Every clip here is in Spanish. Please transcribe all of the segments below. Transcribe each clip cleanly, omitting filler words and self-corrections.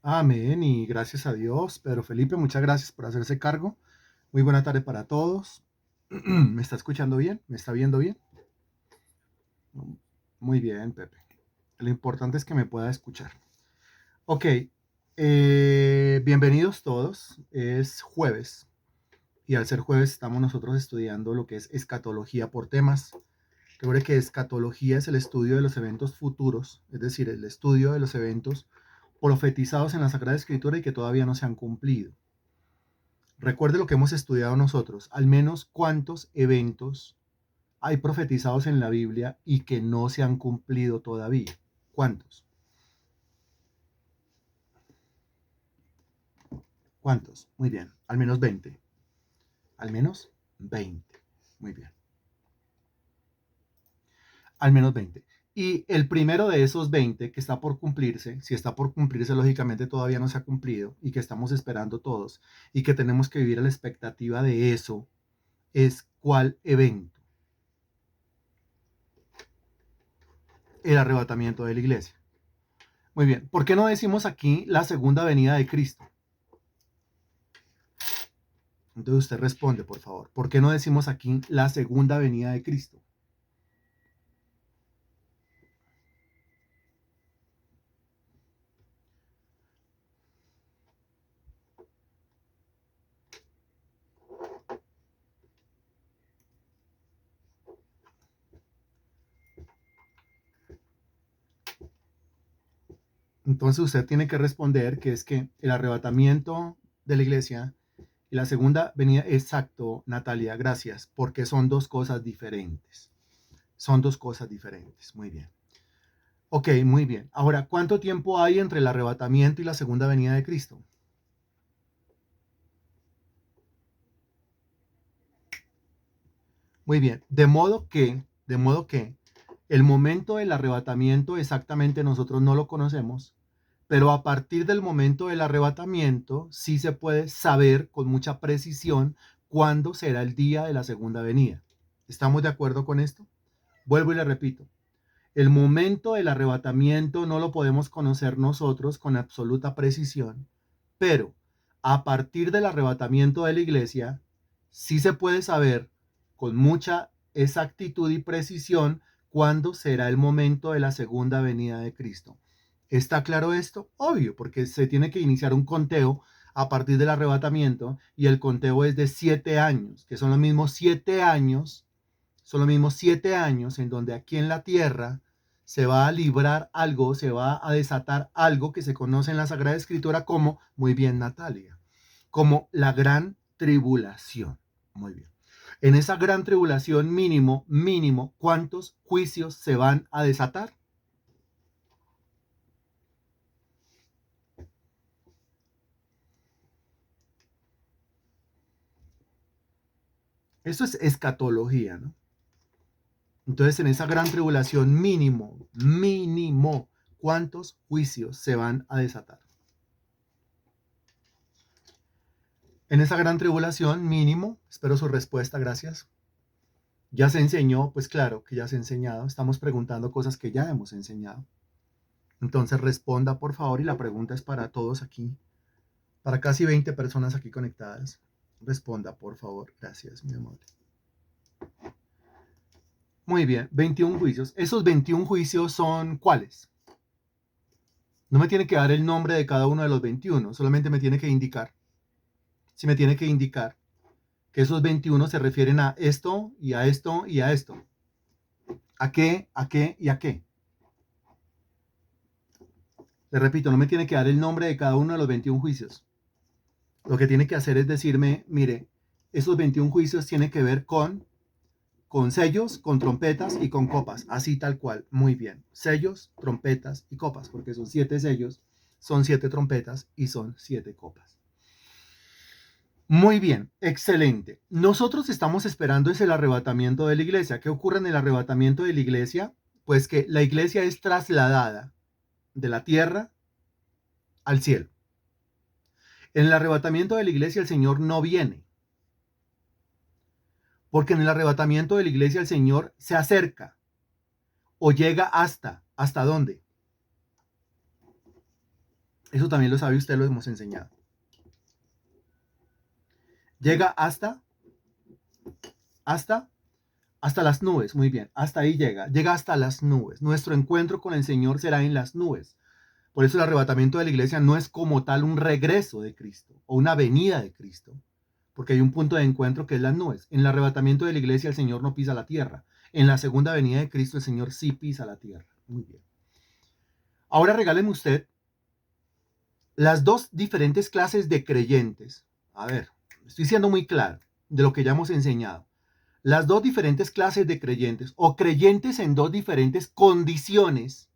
Amén y gracias a Dios. Pedro Felipe, muchas gracias por hacerse cargo. Muy buena tarde para todos. ¿Me está escuchando bien? ¿Me está viendo bien? Muy bien, Pepe. Lo importante es que me pueda escuchar. Ok, bienvenidos todos. Es jueves y al ser jueves estamos nosotros estudiando lo que es escatología por temas. Recuerde que escatología es el estudio de los eventos futuros, es decir, el estudio de los eventos profetizados en la Sagrada Escritura y que todavía no se han cumplido. Recuerde lo que hemos estudiado nosotros, al menos cuántos eventos hay profetizados en la Biblia y que no se han cumplido todavía. ¿Cuántos? ¿Cuántos? Muy bien, al menos 20. Al menos 20. Muy bien. Al menos 20. Y el primero de esos 20 que está por cumplirse, si está por cumplirse, lógicamente todavía no se ha cumplido y que estamos esperando todos y que tenemos que vivir a la expectativa de eso, es ¿cuál evento? El arrebatamiento de la iglesia. Muy bien, ¿por qué no decimos aquí la segunda venida de Cristo? Entonces usted responde, por favor. ¿Por qué no decimos aquí la segunda venida de Cristo? Entonces usted tiene que responder que es que el arrebatamiento de la iglesia y la segunda venida, exacto, Natalia, gracias, porque son dos cosas diferentes. Son dos cosas diferentes. Muy bien. Ok, muy bien. Ahora, ¿cuánto tiempo hay entre el arrebatamiento y la segunda venida de Cristo? Muy bien. De modo que el momento del arrebatamiento exactamente nosotros no lo conocemos, pero a partir del momento del arrebatamiento sí se puede saber con mucha precisión cuándo será el día de la segunda venida. ¿Estamos de acuerdo con esto? Vuelvo y le repito. El momento del arrebatamiento no lo podemos conocer nosotros con absoluta precisión, pero a partir del arrebatamiento de la iglesia sí se puede saber con mucha exactitud y precisión cuándo será el momento de la segunda venida de Cristo. ¿Está claro esto? Obvio, porque se tiene que iniciar un conteo a partir del arrebatamiento y el conteo es de 7 años, que son los mismos 7 años en donde aquí en la tierra se va a librar algo, se va a desatar algo que se conoce en la Sagrada Escritura como, muy bien Natalia, como la gran tribulación. Muy bien. En esa gran tribulación mínimo, ¿cuántos juicios se van a desatar? Eso es escatología, ¿no? Entonces, en esa gran tribulación mínimo, ¿cuántos juicios se van a desatar? En esa gran tribulación mínimo, espero su respuesta, gracias. Ya se enseñó, pues claro que ya se ha enseñado. Estamos preguntando cosas que ya hemos enseñado. Entonces responda por favor y la pregunta es para todos aquí, para casi 20 personas aquí conectadas. Responda por favor. Gracias, mi amor. Muy bien, 21 juicios. ¿Esos 21 juicios son cuáles? No me tiene que dar el nombre de cada uno de los 21, solamente me tiene que indicar. Si me tiene que indicar que esos 21 se refieren a esto y a esto y a esto. ¿A qué? ¿A qué y a qué? Le repito, no me tiene que dar el nombre de cada uno de los 21 juicios. Lo que tiene que hacer es decirme, mire, esos 21 juicios tienen que ver con sellos, con trompetas y con copas, así tal cual, muy bien. Sellos, trompetas y copas, porque son 7 sellos, son 7 trompetas y son 7 copas. Muy bien, excelente. Nosotros estamos esperando es el arrebatamiento de la iglesia. ¿Qué ocurre en el arrebatamiento de la iglesia? Pues que la iglesia es trasladada de la tierra al cielo. En el arrebatamiento de la iglesia el Señor no viene, porque en el arrebatamiento de la iglesia el Señor se acerca o llega ¿hasta dónde? Eso también lo sabe usted, lo hemos enseñado. Llega hasta las nubes, muy bien, hasta ahí llega hasta las nubes. Nuestro encuentro con el Señor será en las nubes. Por eso el arrebatamiento de la iglesia no es como tal un regreso de Cristo o una venida de Cristo, porque hay un punto de encuentro que es las nubes. En el arrebatamiento de la iglesia el Señor no pisa la tierra. En la segunda venida de Cristo el Señor sí pisa la tierra. Muy bien. Ahora regáleme usted las dos diferentes clases de creyentes. A ver, estoy siendo muy claro de lo que ya hemos enseñado. Las dos diferentes clases de creyentes o creyentes en dos diferentes condiciones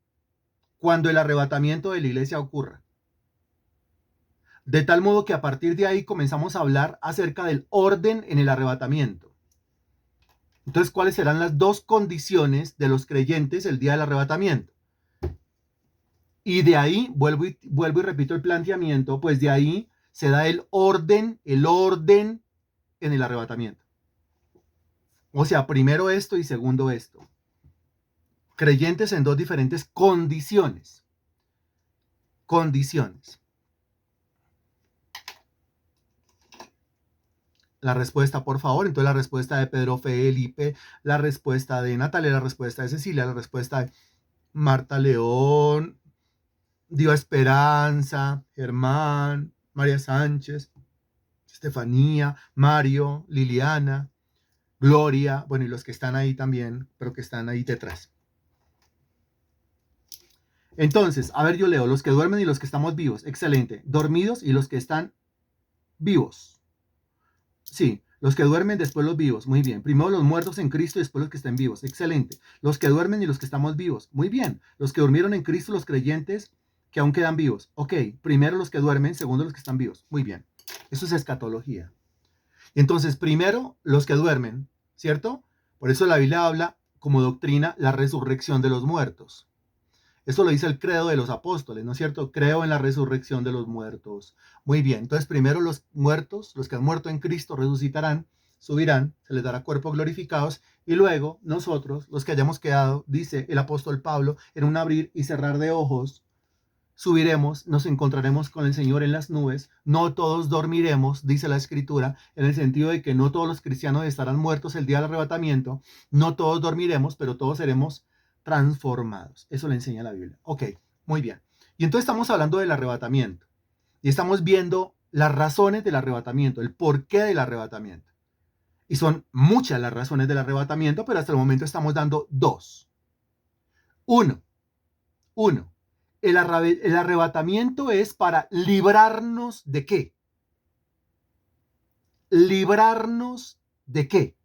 cuando el arrebatamiento de la iglesia ocurra. De tal modo que a partir de ahí comenzamos a hablar acerca del orden en el arrebatamiento. Entonces, ¿cuáles serán las dos condiciones de los creyentes el día del arrebatamiento? Y de ahí, vuelvo y repito el planteamiento, pues de ahí se da el orden en el arrebatamiento. O sea, primero esto y segundo esto. Creyentes en dos diferentes condiciones. Condiciones. La respuesta, por favor. Entonces, la respuesta de Pedro Felipe, la respuesta de Natalia, la respuesta de Cecilia, la respuesta de Marta León, Dio Esperanza, Germán, María Sánchez, Estefanía, Mario, Liliana, Gloria, bueno, y los que están ahí también, pero que están ahí detrás. Entonces, a ver, yo leo, los que duermen y los que estamos vivos, excelente. Dormidos y los que están vivos. Sí, los que duermen, después los vivos, muy bien. Primero los muertos en Cristo y después los que estén vivos, excelente. Los que duermen y los que estamos vivos, muy bien. Los que durmieron en Cristo, los creyentes que aún quedan vivos. Ok, primero los que duermen, segundo los que están vivos, muy bien. Eso es escatología. Entonces, primero los que duermen, ¿cierto? Por eso la Biblia habla como doctrina la resurrección de los muertos. Eso lo dice el credo de los apóstoles, ¿no es cierto? Creo en la resurrección de los muertos. Muy bien, entonces primero los muertos, los que han muerto en Cristo, resucitarán, subirán, se les dará cuerpos glorificados, y luego nosotros, los que hayamos quedado, dice el apóstol Pablo, en un abrir y cerrar de ojos, subiremos, nos encontraremos con el Señor en las nubes, no todos dormiremos, dice la Escritura, en el sentido de que no todos los cristianos estarán muertos el día del arrebatamiento, no todos dormiremos, pero todos seremos transformados. Eso le enseña la Biblia. Ok, muy bien. Y entonces estamos hablando del arrebatamiento y estamos viendo las razones del arrebatamiento, el porqué del arrebatamiento. Y son muchas las razones del arrebatamiento, pero hasta el momento estamos dando dos. Uno, el arrebatamiento es para librarnos de qué. ¿Librarnos de qué?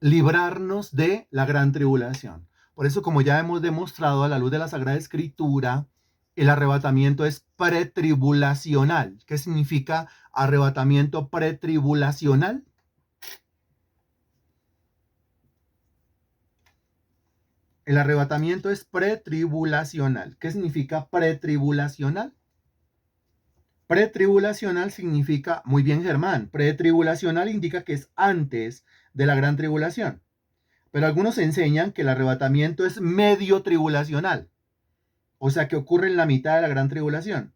Librarnos de la gran tribulación. Por eso, como ya hemos demostrado a la luz de la Sagrada Escritura, el arrebatamiento es pretribulacional. ¿Qué significa arrebatamiento pretribulacional? El arrebatamiento es pretribulacional. ¿Qué significa pretribulacional? Pretribulacional significa, muy bien Germán, pretribulacional indica que es antes de la gran tribulación. Pero algunos enseñan que el arrebatamiento es medio tribulacional, o sea que ocurre en la mitad de la gran tribulación.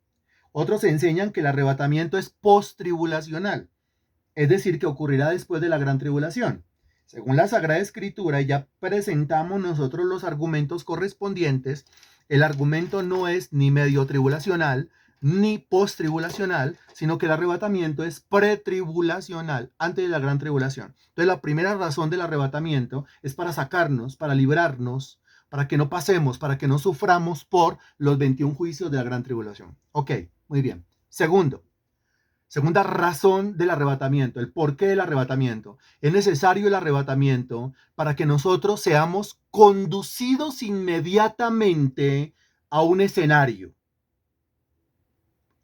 Otros enseñan que el arrebatamiento es post-tribulacional, es decir, que ocurrirá después de la gran tribulación. Según la Sagrada Escritura, ya presentamos nosotros los argumentos correspondientes. El argumento no es ni medio tribulacional ni post-tribulacional, sino que el arrebatamiento es pretribulacional, antes de la gran tribulación. Entonces, la primera razón del arrebatamiento es para sacarnos, para librarnos, para que no pasemos, para que no suframos por los 21 juicios de la gran tribulación. Ok, muy bien. Segunda razón del arrebatamiento, el porqué del arrebatamiento. Es necesario el arrebatamiento para que nosotros seamos conducidos inmediatamente a un escenario.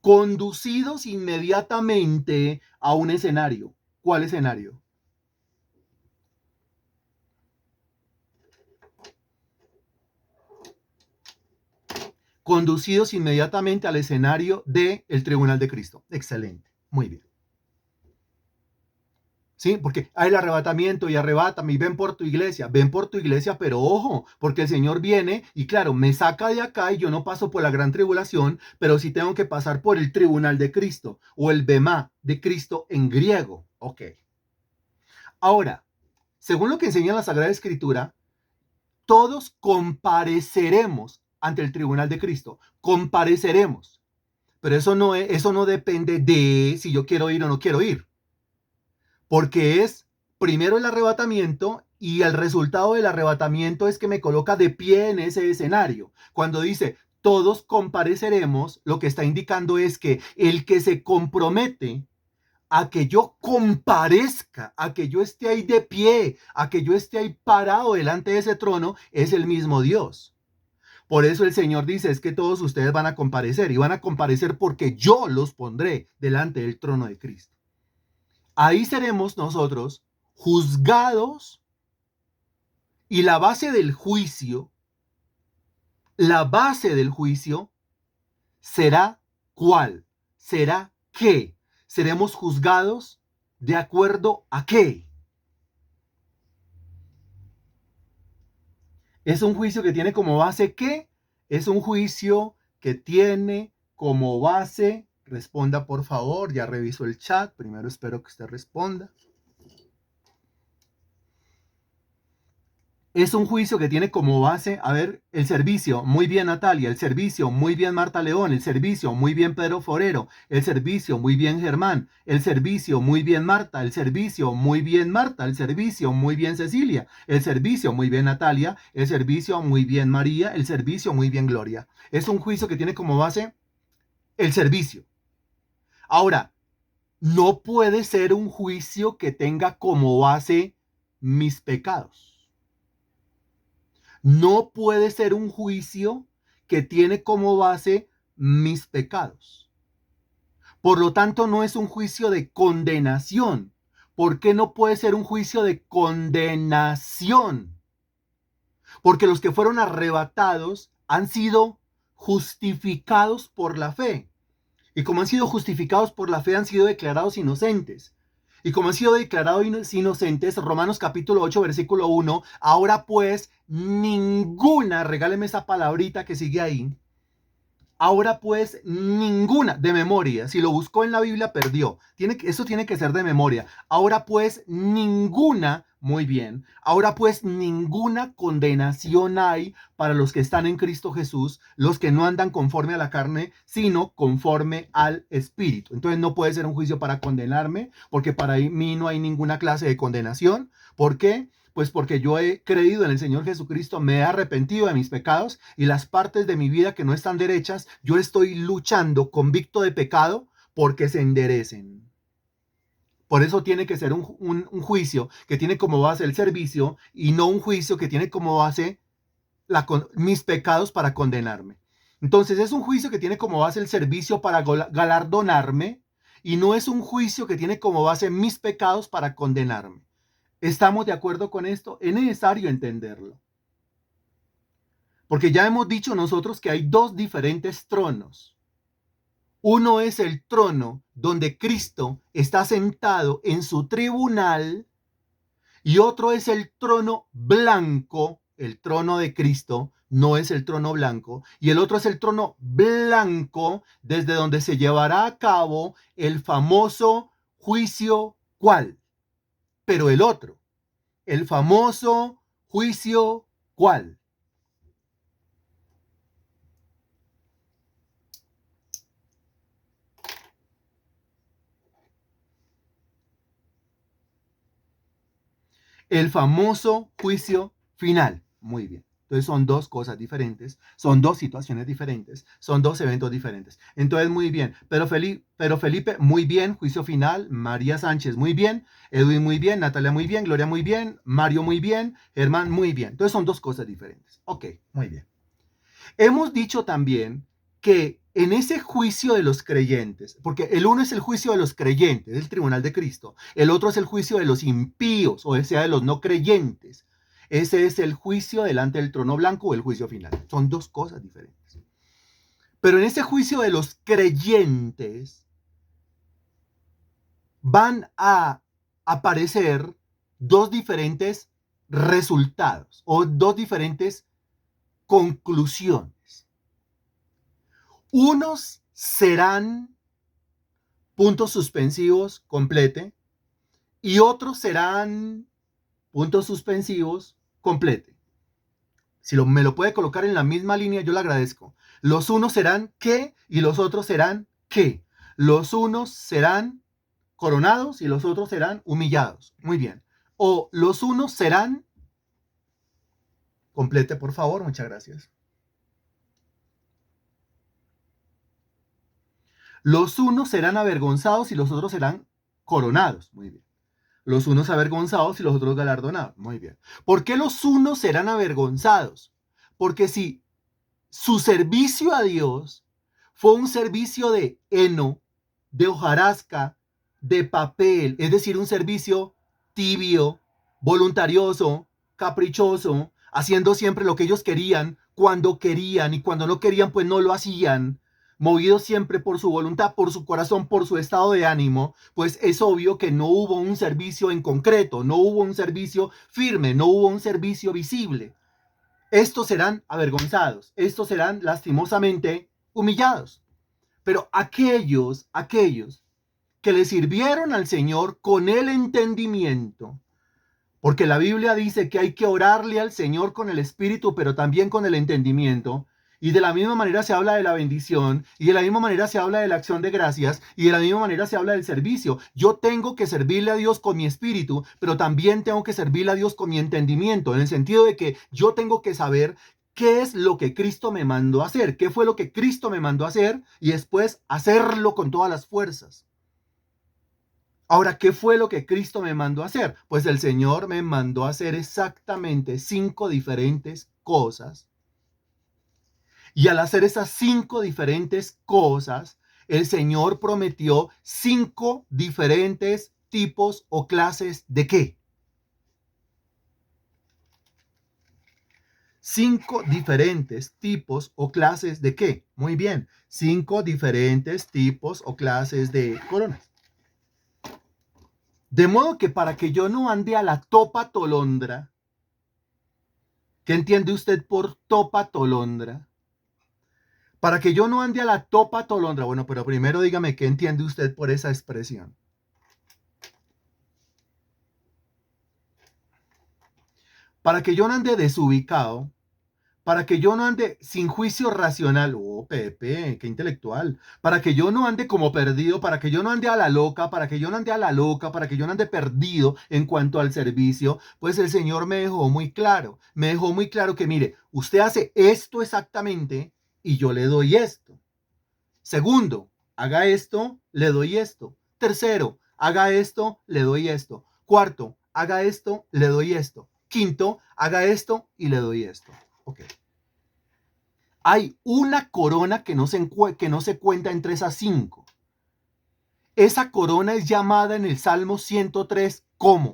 Conducidos inmediatamente a un escenario. ¿Cuál escenario? Conducidos inmediatamente al escenario del Tribunal de Cristo. Excelente. Muy bien. ¿Sí? Porque hay el arrebatamiento y arrebátame y ven por tu iglesia, pero ojo, porque el Señor viene y claro, me saca de acá y yo no paso por la gran tribulación, pero sí tengo que pasar por el tribunal de Cristo o el bemá de Cristo en griego. Ok. Ahora, según lo que enseña la Sagrada Escritura, todos compareceremos ante el tribunal de Cristo. Compareceremos. Pero eso no depende de si yo quiero ir o no quiero ir. Porque es primero el arrebatamiento y el resultado del arrebatamiento es que me coloca de pie en ese escenario. Cuando dice todos compareceremos, lo que está indicando es que el que se compromete a que yo comparezca, a que yo esté ahí de pie, a que yo esté ahí parado delante de ese trono, es el mismo Dios. Por eso el Señor dice, es que todos ustedes van a comparecer y van a comparecer porque yo los pondré delante del trono de Cristo. Ahí seremos nosotros juzgados y la base del juicio será ¿cuál? Será ¿qué? Seremos juzgados de acuerdo a qué. Es un juicio que tiene como base ¿qué? Es un juicio que tiene como base, responda por favor, ya reviso el chat, primero espero que usted responda. Es un juicio que tiene como base, a ver, el servicio, muy bien Natalia, el servicio, muy bien Marta León, el servicio, muy bien Pedro Forero, el servicio, muy bien Germán, el servicio, muy bien Marta, el servicio, muy bien Marta, el servicio, muy bien Cecilia, el servicio, muy bien Natalia, el servicio, muy bien María, el servicio, muy bien Gloria. Es un juicio que tiene como base el servicio. Ahora, no puede ser un juicio que tenga como base mis pecados. No puede ser un juicio que tiene como base mis pecados. Por lo tanto, no es un juicio de condenación. ¿Por qué no puede ser un juicio de condenación? Porque los que fueron arrebatados han sido justificados por la fe. Y como han sido justificados por la fe, han sido declarados inocentes. Y como han sido declarados inocentes, Romanos capítulo 8, versículo 1, ahora pues ninguna, regáleme esa palabrita que sigue ahí, ahora pues ninguna, de memoria, si lo buscó en la Biblia perdió, eso tiene que ser de memoria, ahora pues ninguna, muy bien, ahora pues ninguna condenación hay para los que están en Cristo Jesús, los que no andan conforme a la carne, sino conforme al Espíritu. Entonces no puede ser un juicio para condenarme, porque para mí no hay ninguna clase de condenación. ¿Por qué? Pues porque yo he creído en el Señor Jesucristo, me he arrepentido de mis pecados y las partes de mi vida que no están derechas, yo estoy luchando convicto de pecado porque se enderecen. Por eso tiene que ser un juicio que tiene como base el servicio y no un juicio que tiene como base mis pecados para condenarme. Entonces es un juicio que tiene como base el servicio para galardonarme y no es un juicio que tiene como base mis pecados para condenarme. ¿Estamos de acuerdo con esto? Es necesario entenderlo. Porque ya hemos dicho nosotros que hay dos diferentes tronos. Uno es el trono donde Cristo está sentado en su tribunal y otro es el trono blanco, el trono de Cristo, no es el trono blanco, y el otro es el trono blanco desde donde se llevará a cabo el famoso juicio, ¿cuál? Pero el otro. El famoso juicio, ¿cuál? El famoso juicio final. Muy bien. Entonces son dos cosas diferentes, son dos situaciones diferentes, son dos eventos diferentes. Entonces, muy bien. Pero Felipe, muy bien. Juicio final. María Sánchez, muy bien. Edwin, muy bien. Natalia, muy bien. Gloria, muy bien. Mario, muy bien. Germán, muy bien. Entonces son dos cosas diferentes. Ok, muy bien. Hemos dicho también que en ese juicio de los creyentes, porque el uno es el juicio de los creyentes, el tribunal de Cristo, el otro es el juicio de los impíos, o sea, de los no creyentes. Ese es el juicio delante del trono blanco o el juicio final. Son dos cosas diferentes. Pero en ese juicio de los creyentes van a aparecer dos diferentes resultados o dos diferentes conclusiones. Unos serán puntos suspensivos, complete, y otros serán puntos suspensivos, complete. Si me lo puede colocar en la misma línea, yo le agradezco. Los unos serán qué y los otros serán qué. Los unos serán coronados y los otros serán humillados. Muy bien. O los unos serán... Complete, por favor. Muchas gracias. Los unos serán avergonzados y los otros serán coronados. Muy bien. Los unos avergonzados y los otros galardonados. Muy bien. ¿Por qué los unos serán avergonzados? Porque si su servicio a Dios fue un servicio de heno, de hojarasca, de papel, es decir, un servicio tibio, voluntarioso, caprichoso, haciendo siempre lo que ellos querían, cuando querían, y cuando no querían, pues no lo hacían, movidos siempre por su voluntad, por su corazón, por su estado de ánimo, pues es obvio que no hubo un servicio en concreto, no hubo un servicio firme, no hubo un servicio visible. Estos serán avergonzados, estos serán lastimosamente humillados. Pero aquellos que le sirvieron al Señor con el entendimiento, porque la Biblia dice que hay que orarle al Señor con el espíritu, pero también con el entendimiento. Y de la misma manera se habla de la bendición, y de la misma manera se habla de la acción de gracias, y de la misma manera se habla del servicio. Yo tengo que servirle a Dios con mi espíritu, pero también tengo que servirle a Dios con mi entendimiento, en el sentido de que yo tengo que saber qué es lo que Cristo me mandó a hacer, qué fue lo que Cristo me mandó a hacer, y después hacerlo con todas las fuerzas. Ahora, ¿qué fue lo que Cristo me mandó a hacer? Pues el Señor me mandó a hacer exactamente 5 diferentes cosas. Y al hacer esas 5 diferentes cosas, el Señor prometió 5 diferentes tipos o clases de ¿qué? 5 diferentes tipos o clases de ¿qué? Muy bien, 5 diferentes tipos o clases de coronas. De modo que para que yo no ande a la topa tolondra, ¿qué entiende usted por topa tolondra? Para que yo no ande a la topa tolondra. Bueno, pero primero dígame qué entiende usted por esa expresión. Para que yo no ande desubicado, para que yo no ande sin juicio racional, oh Pepe, qué intelectual, para que yo no ande como perdido, para que yo no ande a la loca, para que yo no ande a la loca, para que yo no ande perdido en cuanto al servicio, pues el Señor me dejó muy claro que mire, usted hace esto exactamente y yo le doy esto. Segundo, haga esto, le doy esto. Tercero, haga esto, le doy esto. Cuarto, haga esto, le doy esto. Quinto, haga esto y le doy esto. Ok. Hay una corona que no se cuenta entre esas 5. Esa corona es llamada en el Salmo 103 ¿cómo?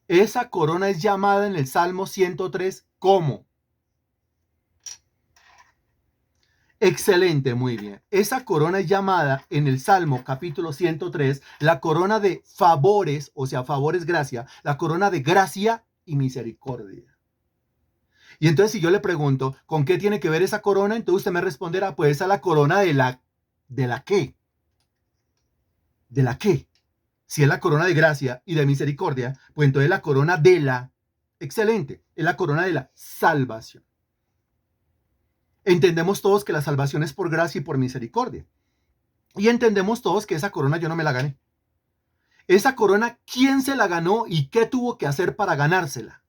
Esa corona es llamada en el Salmo 103 ¿cómo? Excelente, muy bien. Esa corona es llamada en el Salmo capítulo 103 la corona de favores, o sea, favores gracia, la corona de gracia y misericordia. Y entonces si yo le pregunto, ¿con qué tiene que ver esa corona? Entonces usted me responderá, pues esa es la corona de la qué. ¿De la qué? Si es la corona de gracia y de misericordia, pues entonces la corona de la, excelente, es la corona de la salvación. Entendemos todos que la salvación es por gracia y por misericordia. Y entendemos todos que esa corona yo no me la gané. Esa corona, ¿quién se la ganó y qué tuvo que hacer para ganársela?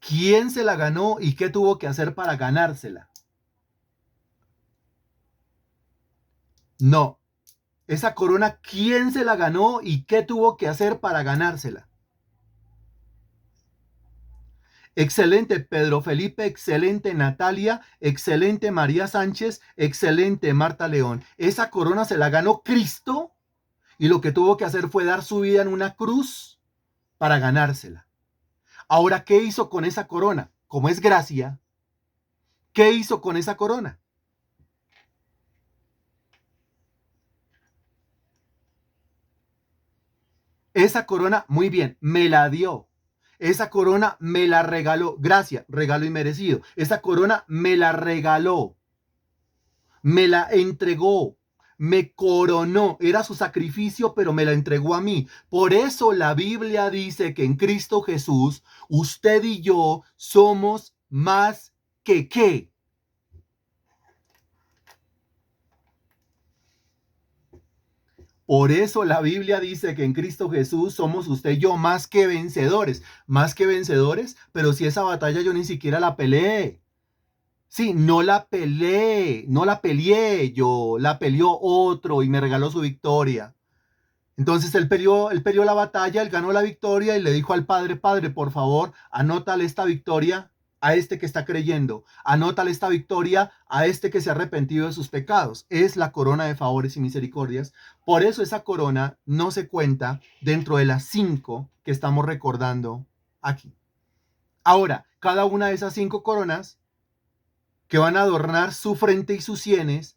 ¿Quién se la ganó y qué tuvo que hacer para ganársela? No. Esa corona, ¿quién se la ganó y qué tuvo que hacer para ganársela? Excelente Pedro Felipe, excelente Natalia, excelente María Sánchez, excelente Marta León. Esa corona se la ganó Cristo y lo que tuvo que hacer fue dar su vida en una cruz para ganársela. Ahora, ¿qué hizo con esa corona? Como es gracia, ¿qué hizo con esa corona? Esa corona, muy bien, me la dio. Esa corona me la regaló. Gracia, regalo inmerecido. Esa corona me la regaló. Me la entregó. Me coronó. Era su sacrificio, pero me la entregó a mí. Por eso la Biblia dice que en Cristo Jesús, usted y yo somos más que qué. Por eso la Biblia dice que en Cristo Jesús somos usted y yo más que vencedores, pero si esa batalla yo ni siquiera la peleé. Sí, no la peleé, no la peleé yo, la peleó otro y me regaló su victoria. Entonces él peleó la batalla, él ganó la victoria y le dijo al Padre, Padre, por favor, anótale esta victoria a este que está creyendo, anótale esta victoria a este que se ha arrepentido de sus pecados. Es la corona de favores y misericordias. Por eso esa corona no se cuenta dentro de las 5 que estamos recordando aquí. Ahora, cada una de esas 5 coronas que van a adornar su frente y sus sienes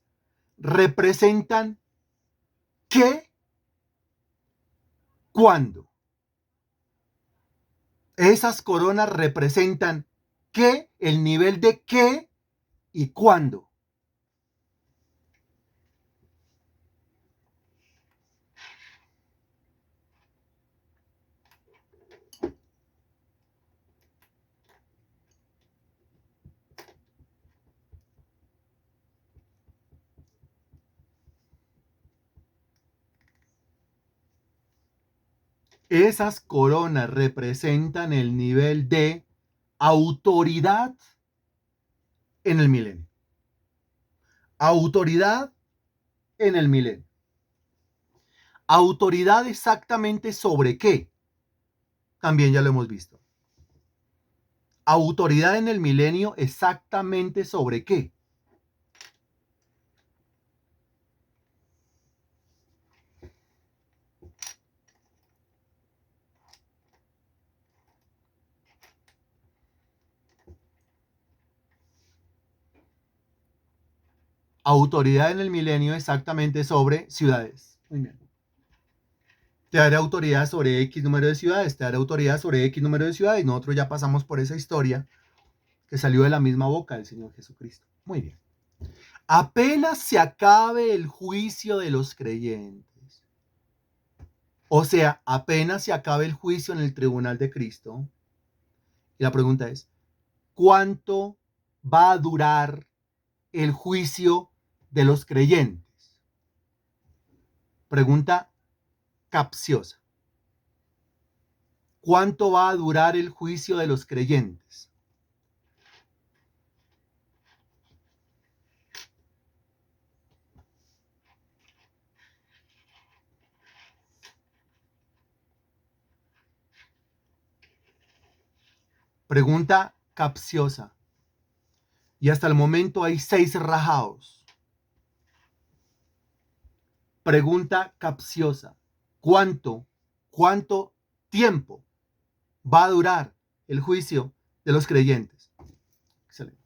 representan qué, cuándo. Esas coronas representan qué, el nivel de qué y cuándo. Esas coronas representan el nivel de autoridad en el milenio. Autoridad en el milenio. Autoridad exactamente sobre qué. También ya lo hemos visto. Autoridad en el milenio exactamente sobre qué. Autoridad en el milenio exactamente sobre ciudades. Muy bien. Te daré autoridad sobre X número de ciudades, te daré autoridad sobre X número de ciudades. Y nosotros ya pasamos por esa historia que salió de la misma boca del Señor Jesucristo. Muy bien. Apenas se acabe el juicio de los creyentes, o sea, apenas se acabe el juicio en el tribunal de Cristo, y la pregunta es, ¿cuánto va a durar el juicio de los creyentes? Pregunta capciosa. ¿Cuánto va a durar el juicio de los creyentes? Pregunta capciosa. Y hasta el momento hay 6 rajados. Pregunta capciosa. ¿Cuánto tiempo va a durar el juicio de los creyentes? Excelente.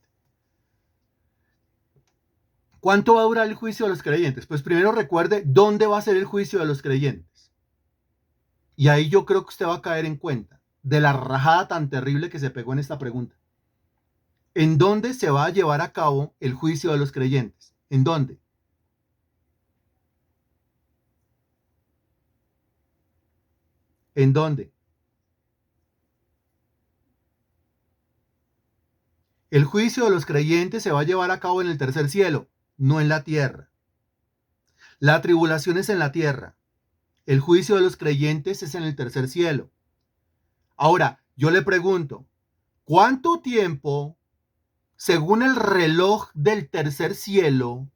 ¿Cuánto va a durar el juicio de los creyentes? Pues primero recuerde dónde va a ser el juicio de los creyentes. Y ahí yo creo que usted va a caer en cuenta de la rajada tan terrible que se pegó en esta pregunta. ¿En dónde se va a llevar a cabo el juicio de los creyentes? ¿En dónde? ¿En dónde? El juicio de los creyentes se va a llevar a cabo en el tercer cielo, no en la tierra. La tribulación es en la tierra. El juicio de los creyentes es en el tercer cielo. Ahora, yo le pregunto, ¿cuánto tiempo, según el reloj del tercer cielo,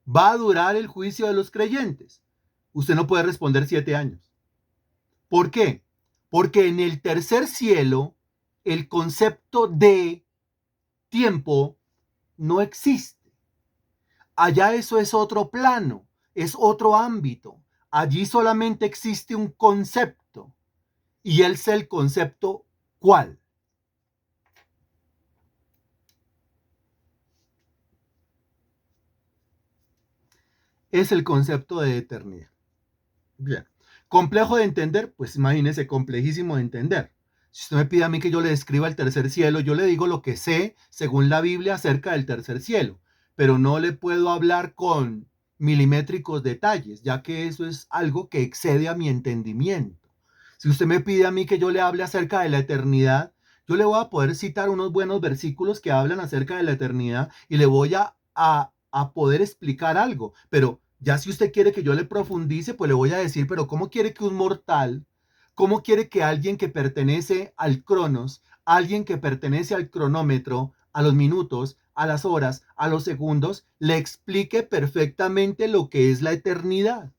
va a durar el juicio de los creyentes? Usted no puede responder 7 años. ¿Por qué? Porque en el tercer cielo, el concepto de tiempo no existe. Allá eso es otro plano, es otro ámbito. Allí solamente existe un concepto y es el concepto ¿Cuál? Es el concepto de eternidad. Bien. ¿Complejo de entender? Pues imagínese, complejísimo de entender. Si usted me pide a mí que yo le describa el tercer cielo, yo le digo lo que sé según la Biblia acerca del tercer cielo, pero no le puedo hablar con milimétricos detalles, ya que eso es algo que excede a mi entendimiento. Si usted me pide a mí que yo le hable acerca de la eternidad, yo le voy a poder citar unos buenos versículos que hablan acerca de la eternidad y le voy a poder explicar algo, pero ya si usted quiere que yo le profundice, pues le voy a decir, pero ¿cómo quiere que un mortal, cómo quiere que alguien que pertenece al cronos, alguien que pertenece al cronómetro, a los minutos, a las horas, a los segundos, le explique perfectamente lo que es la eternidad?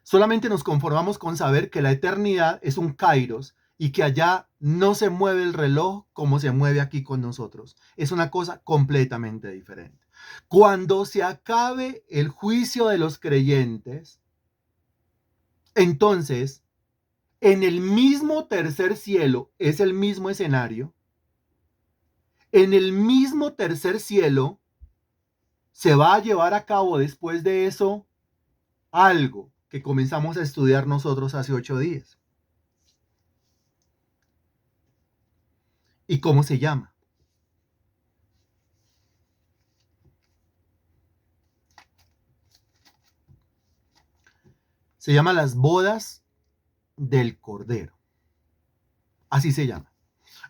Solamente nos conformamos con saber que la eternidad es un kairos y que allá no se mueve el reloj como se mueve aquí con nosotros. Es una cosa completamente diferente. Cuando se acabe el juicio de los creyentes, entonces, en el mismo tercer cielo, es el mismo escenario, en el mismo tercer cielo se va a llevar a cabo después de eso algo que comenzamos a estudiar nosotros hace 8 días. ¿Y cómo se llama? Se llama las bodas del Cordero. Así se llama.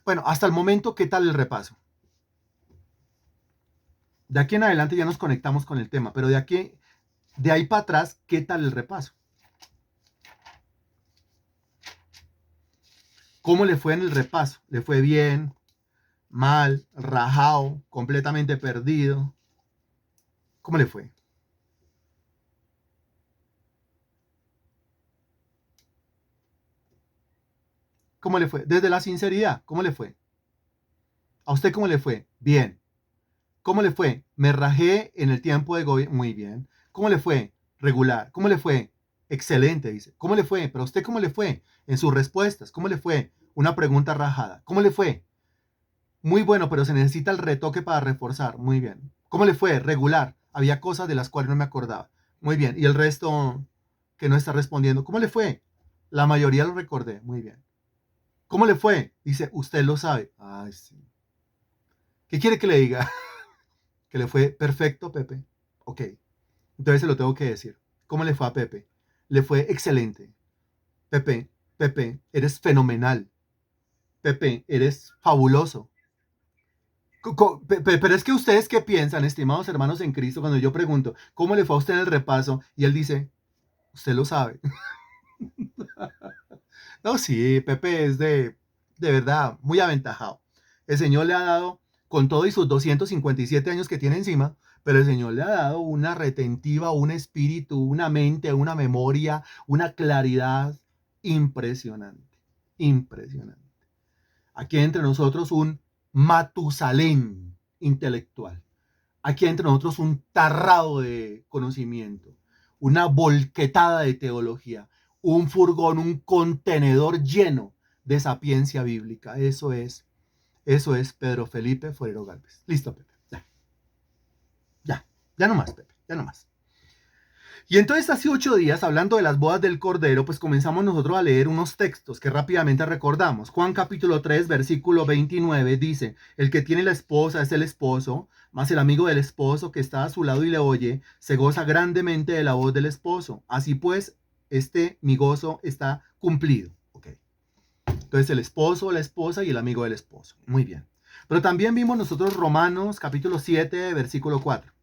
Bueno, hasta el momento, ¿qué tal el repaso? De aquí en adelante ya nos conectamos con el tema, pero de ahí para atrás, ¿qué tal el repaso? ¿Cómo le fue en el repaso? ¿Le fue bien, mal, rajado, completamente perdido? ¿Cómo le fue? ¿Cómo le fue? Desde la sinceridad, ¿cómo le fue? ¿A usted cómo le fue? Bien. ¿Cómo le fue? Me rajé en el tiempo de gobierno. Muy bien. ¿Cómo le fue? Regular. ¿Cómo le fue? Excelente, dice. ¿Cómo le fue? Pero a usted, ¿cómo le fue? En sus respuestas, ¿cómo le fue? Una pregunta rajada. ¿Cómo le fue? Muy bueno, pero se necesita el retoque para reforzar. Muy bien. ¿Cómo le fue? Regular. Había cosas de las cuales no me acordaba. Muy bien. Y el resto que no está respondiendo. ¿Cómo le fue? La mayoría lo recordé. Muy bien. ¿Cómo le fue? Dice, usted lo sabe. Ay, sí. ¿Qué quiere que le diga? Que le fue perfecto, Pepe. Ok. Entonces se lo tengo que decir. ¿Cómo le fue a Pepe? Le fue excelente. Pepe, Pepe, eres fenomenal. Pepe, eres fabuloso. Pero es que ustedes qué piensan, estimados hermanos en Cristo, cuando yo pregunto, ¿cómo le fue a usted en el repaso? Y él dice, usted lo sabe. No, sí, Pepe es de verdad muy aventajado. El Señor le ha dado, con todo y sus 257 años que tiene encima, pero el Señor le ha dado una retentiva, un espíritu, una mente, una memoria, una claridad impresionante. Impresionante. Aquí hay entre nosotros un Matusalén intelectual. Aquí hay entre nosotros un tarrado de conocimiento, una volquetada de teología, un furgón, un contenedor lleno de sapiencia bíblica. Eso es Pedro Felipe Forero Galvez. Listo, Pepe. Ya no más, Pepe, ya no más. Y entonces hace 8 días, hablando de las bodas del Cordero, pues comenzamos nosotros a leer unos textos que rápidamente recordamos. Juan capítulo 3, versículo 29 dice, el que tiene la esposa es el esposo, más el amigo del esposo que está a su lado y le oye, se goza grandemente de la voz del esposo. Así pues, mi gozo está cumplido. Okay. Entonces el esposo, la esposa y el amigo del esposo. Muy bien. Pero también vimos nosotros Romanos capítulo 7, versículo 4.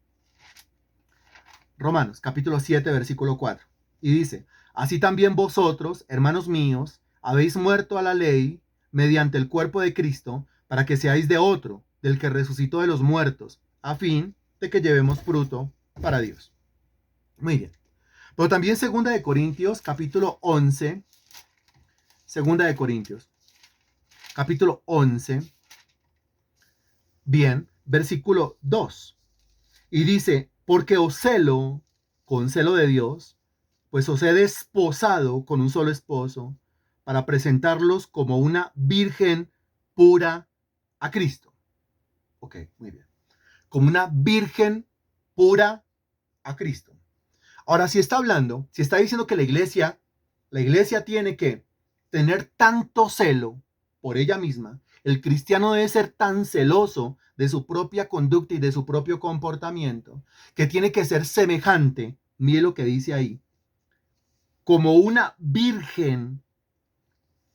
Romanos capítulo 7, versículo 4. Y dice, así también vosotros, hermanos míos, habéis muerto a la ley mediante el cuerpo de Cristo, para que seáis de otro, del que resucitó de los muertos, a fin de que llevemos fruto para Dios. Muy bien. Pero también segunda de Corintios, capítulo 11, segunda de Corintios, capítulo 11, bien, versículo 2. Y dice, porque os celo con celo de Dios, pues os he desposado con un solo esposo, para presentarlos como una virgen pura a Cristo. Ok, muy bien. Como una virgen pura a Cristo. Ahora, si está hablando, si está diciendo que la iglesia tiene que tener tanto celo por ella misma, el cristiano debe ser tan celoso de su propia conducta y de su propio comportamiento, que tiene que ser semejante, mire lo que dice ahí, como una virgen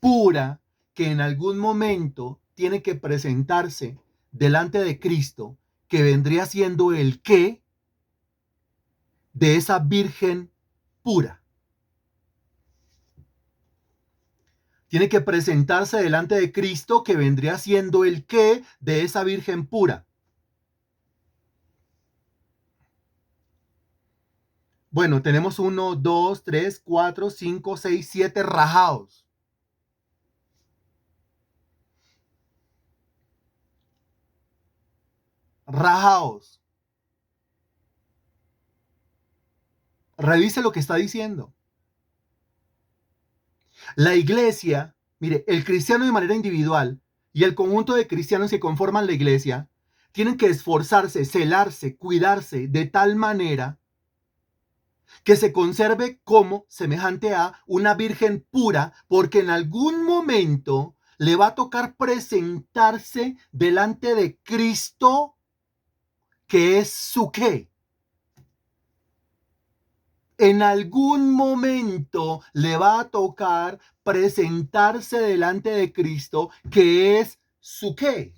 pura que en algún momento tiene que presentarse delante de Cristo, que vendría siendo el qué de esa virgen pura. Tiene que presentarse delante de Cristo, que vendría siendo el qué de esa virgen pura. Bueno, tenemos 1, 2, 3, 4, 5, 6, 7 rajados. Rajados. Revise lo que está diciendo. La iglesia, mire, el cristiano de manera individual y el conjunto de cristianos que conforman la iglesia tienen que esforzarse, celarse, cuidarse de tal manera que se conserve como semejante a una virgen pura, porque en algún momento le va a tocar presentarse delante de Cristo, que es su qué. En algún momento le va a tocar presentarse delante de Cristo, que es su qué.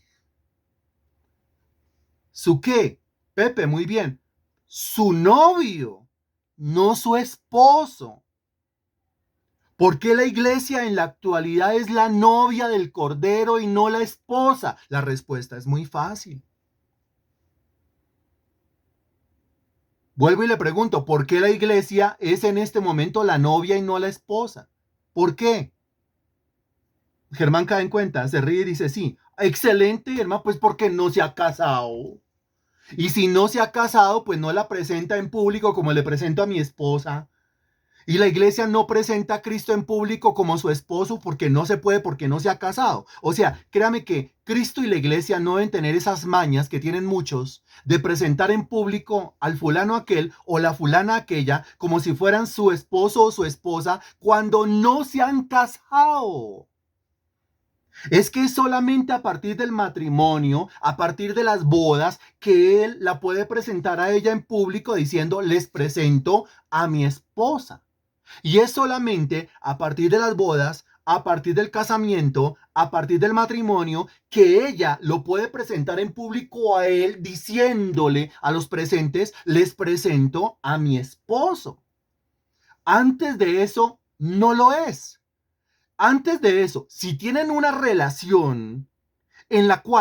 ¿Su qué? Pepe, muy bien. Su novio, no su esposo. ¿Por qué la iglesia en la actualidad es la novia del Cordero y no la esposa? La respuesta es muy fácil. Vuelvo y le pregunto, ¿por qué la iglesia es en este momento la novia y no la esposa? ¿Por qué? Germán cae en cuenta, se ríe y dice, sí, excelente, Germán, pues porque no se ha casado. Y si no se ha casado, pues no la presenta en público como le presento a mi esposa. Y la iglesia no presenta a Cristo en público como su esposo porque no se puede, porque no se ha casado. O sea, créame que Cristo y la iglesia no deben tener esas mañas que tienen muchos de presentar en público al fulano aquel o la fulana aquella como si fueran su esposo o su esposa cuando no se han casado. Es que es solamente a partir del matrimonio, a partir de las bodas, que él la puede presentar a ella en público diciendo, les presento a mi esposa. Y es solamente a partir de las bodas, a partir del casamiento, a partir del matrimonio, que ella lo puede presentar en público a él diciéndole a los presentes, les presento a mi esposo. Antes de eso, no lo es. Antes de eso, si tienen una relación en la cual